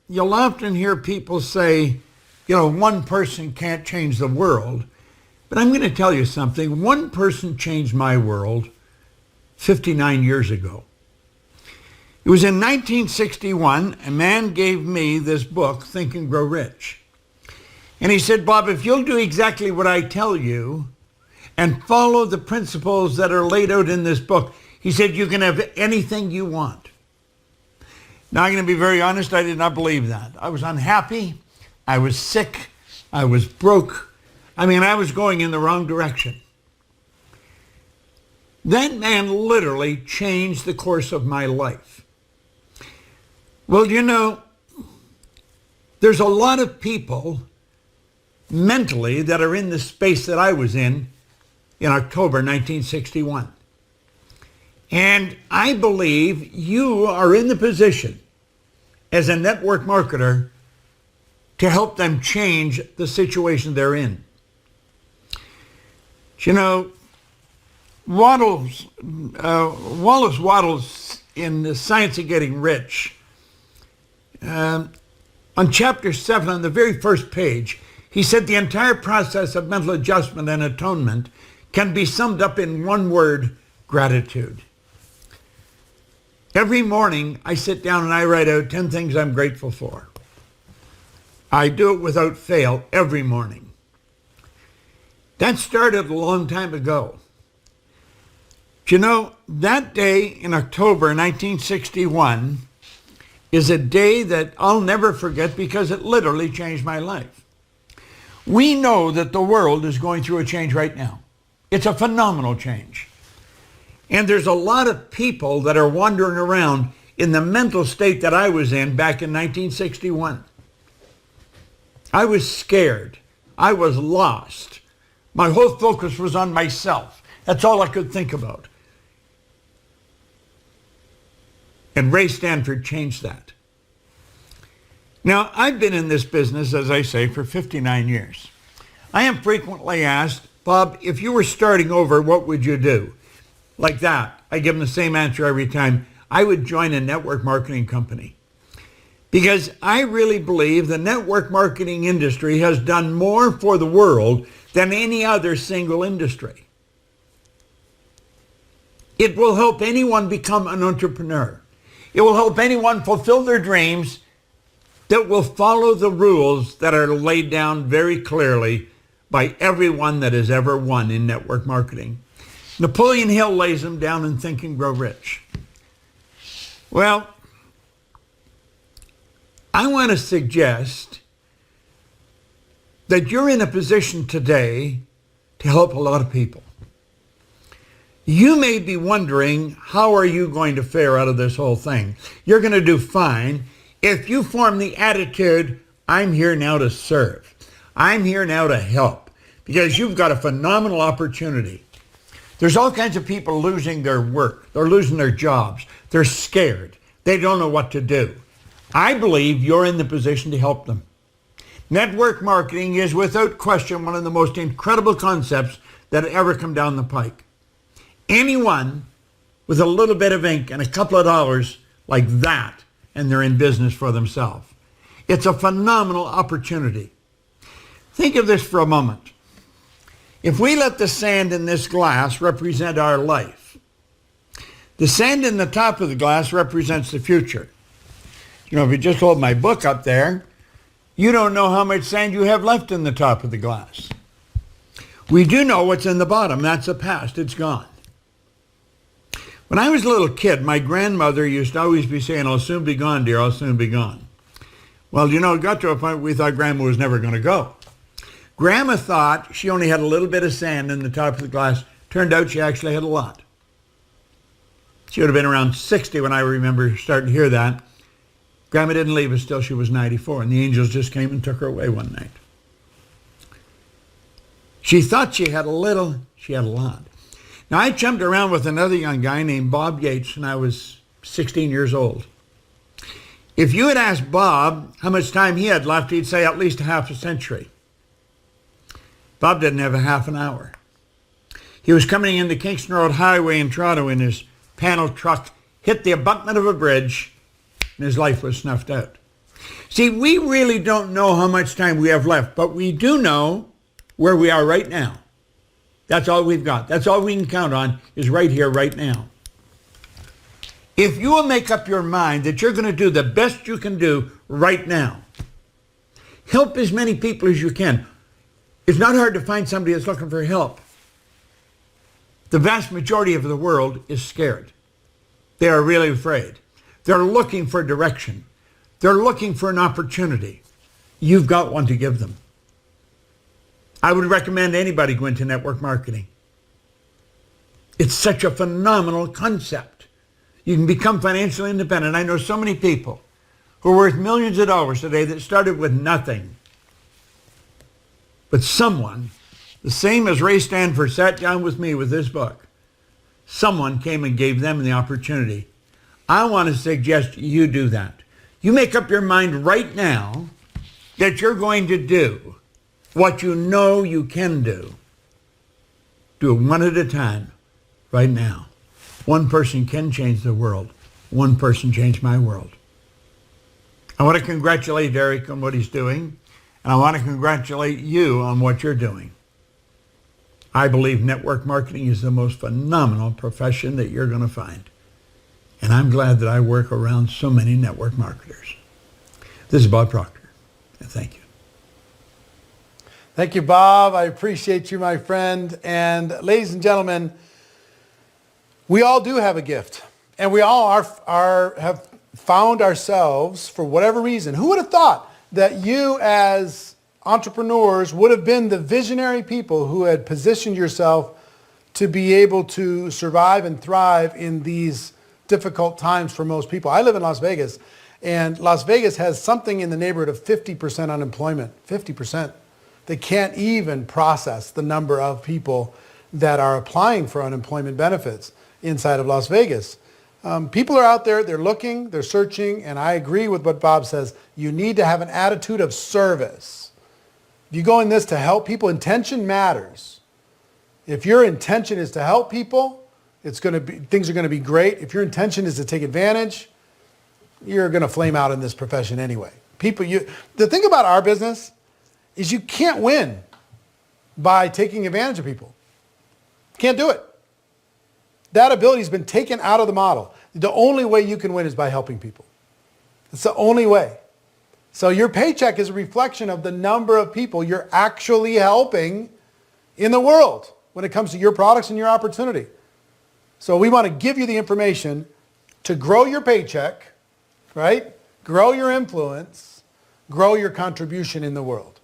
you'll often hear people say, one person can't change the world. But I'm going to tell you something. One person changed my world 59 years ago. It was in 1961, a man gave me this book, Think and Grow Rich. And he said, Bob, if you'll do exactly what I tell you and follow the principles that are laid out in this book, he said, you can have anything you want. Now, I'm going to be very honest, I did not believe that. I was unhappy, I was sick, I was broke. I was going in the wrong direction. That man literally changed the course of my life. Well, there's a lot of people mentally that are in the space that I was in October 1961. And I believe you are in the position as a network marketer to help them change the situation they're in. Wallace Wattles in The Science of Getting Rich, on chapter 7, on the very first page, he said the entire process of mental adjustment and atonement can be summed up in one word: gratitude. Every morning I sit down and I write out 10 things I'm grateful for. I do it without fail every morning. That started a long time ago. That day in October 1961 is a day that I'll never forget because it literally changed my life. We know that the world is going through a change right now. It's a phenomenal change. And there's a lot of people that are wandering around in the mental state that I was in back in 1961. I was scared. I was lost. My whole focus was on myself. That's all I could think about. And Ray Stanford changed that. Now, I've been in this business, as I say, for 59 years. I am frequently asked, Bob, if you were starting over, what would you do? Like that. I give them the same answer every time. I would join a network marketing company. Because I really believe the network marketing industry has done more for the world than any other single industry. It will help anyone become an entrepreneur. It will help anyone fulfill their dreams that will follow the rules that are laid down very clearly by everyone that has ever won in network marketing. Napoleon Hill lays them down in Think and Grow Rich. Well, I want to suggest that you're in a position today to help a lot of people. You may be wondering, how are you going to fare out of this whole thing? You're going to do fine if you form the attitude, I'm here now to serve. I'm here now to help, because you've got a phenomenal opportunity. There's all kinds of people losing their work. They're losing their jobs. They're scared. They don't know what to do. I believe you're in the position to help them. Network marketing is without question one of the most incredible concepts that ever come down the pike. Anyone with a little bit of ink and a couple of dollars like that, and they're in business for themselves. It's a phenomenal opportunity. Think of this for a moment. If we let the sand in this glass represent our life, the sand in the top of the glass represents the future. If you just hold my book up there, you don't know how much sand you have left in the top of the glass. We do know what's in the bottom. That's the past. It's gone. When I was a little kid, my grandmother used to always be saying, I'll soon be gone, dear, I'll soon be gone. Well, it got to a point where we thought Grandma was never going to go. Grandma thought she only had a little bit of sand in the top of the glass. Turned out she actually had a lot. She would have been around 60 when I remember starting to hear that. Grandma didn't leave us till she was 94, and the angels just came and took her away one night. She thought she had a little, she had a lot. Now, I jumped around with another young guy named Bob Yates when I was 16 years old. If you had asked Bob how much time he had left, he'd say at least a half a century. Bob didn't have a half an hour. He was coming in the Kingston Road Highway in Toronto in his panel truck, hit the abutment of a bridge, and his life was snuffed out. See, we really don't know how much time we have left, but we do know where we are right now. That's all we've got. That's all we can count on is right here, right now. If you will make up your mind that you're going to do the best you can do right now, help as many people as you can. It's not hard to find somebody that's looking for help. The vast majority of the world is scared. They are really afraid. They're looking for direction. They're looking for an opportunity. You've got one to give them. I would recommend anybody go into network marketing. It's such a phenomenal concept. You can become financially independent. I know so many people who are worth millions of dollars today that started with nothing. But someone, the same as Ray Stanford sat down with me with this book, someone came and gave them the opportunity. I want to suggest you do that. You make up your mind right now that you're going to do what you know you can do. Do it one at a time, right now. One person can change the world. One person changed my world. I want to congratulate Eric on what he's doing, and I want to congratulate you on what you're doing. I believe network marketing is the most phenomenal profession that you're going to find. And I'm glad that I work around so many network marketers. This is Bob Proctor, and thank you. Thank you, Bob. I appreciate you, my friend. And ladies and gentlemen, we all do have a gift. And we all have found ourselves, for whatever reason. Who would have thought that you as entrepreneurs would have been the visionary people who had positioned yourself to be able to survive and thrive in these difficult times for most people? I live in Las Vegas, and Las Vegas has something in the neighborhood of 50% unemployment. 50%. They can't even process the number of people that are applying for unemployment benefits inside of Las Vegas. People are out there, they're looking, they're searching, and I agree with what Bob says. You need to have an attitude of service. If you go in this to help people, intention matters. If your intention is to help people, things are going to be great. If your intention is to take advantage, you're going to flame out in this profession anyway. The thing about our business is you can't win by taking advantage of people. Can't do it. That ability has been taken out of the model. The only way you can win is by helping people. It's the only way. So your paycheck is a reflection of the number of people you're actually helping in the world when it comes to your products and your opportunity. So we want to give you the information to grow your paycheck, right? Grow your influence, grow your contribution in the world.